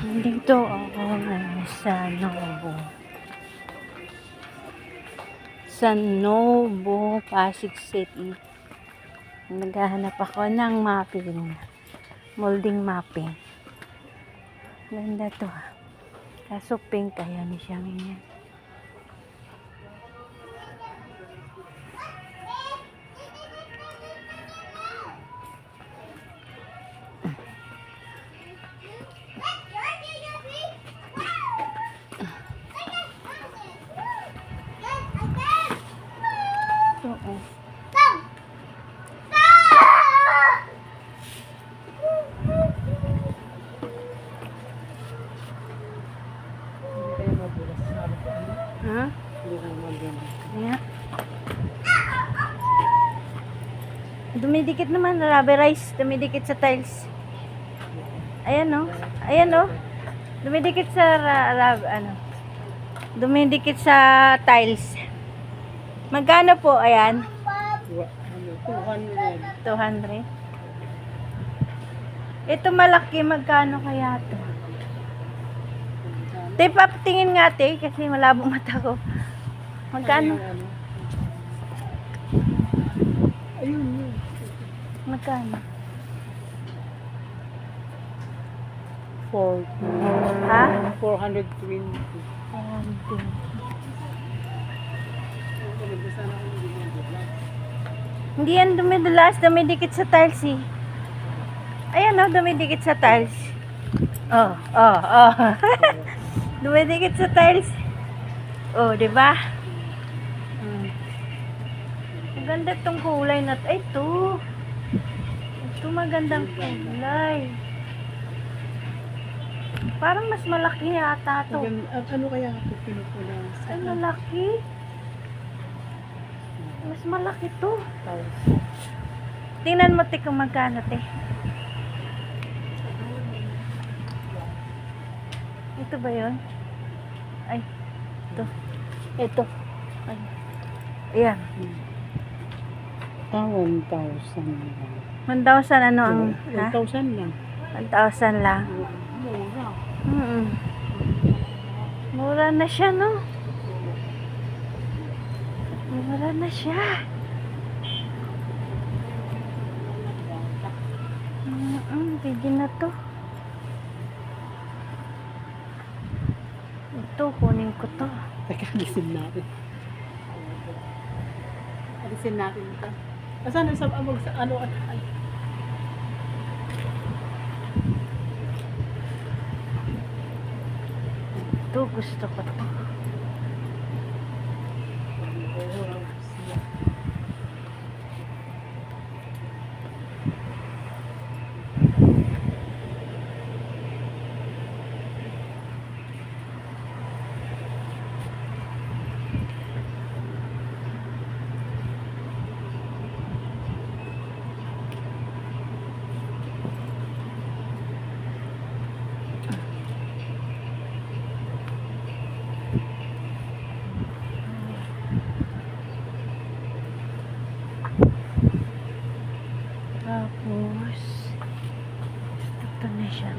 Dito ako ngayon sa Novo. Sa Novo, Pasig City. Naghahanap ako ng mapping. Molding mapping. Ganda to ha. Kaso pink kaya ni siya ngayon. Oo. Ha? Yeah. Dumidikit naman, rubberized. Dumidikit sa tiles. Ayan o. Ayan o. Dumidikit sa dumidikit sa tiles. Magkano po? Ayan. 200. Ito malaki. Magkano kaya ito? Tip-up tingin nga te. Kasi malabo mata ko. Magkano? Ayun. Magkano? 420. Ha? 420. Hindi yan dumidulas. Dumidikit sa tiles eh. Ayan o. Dumidikit sa tiles. Oh. Dumidikit sa tiles. Oh, diba? Maganda tong kulay na ay, ito. Ito magandang kulay. Parang mas malaki yata to. Ano kaya ito pinupula? Ay, malaki. Mas malaki to. Tingnan mo, te, kung magkano, te. Ito ba yun? Ay, ito. Ito. Ay. Ayan. 1,000. 1,000 ano ang... Ha? 1,000 lang. 1,000 lang. Mura. Mura na siya, no? Mura na siya. Pwede na to. Ito, kunin ko to. Teka, alisin natin. Alisin natin ito. Asan sa amog sa ano? Ito, gusto ko to. Tapos, ito na siya.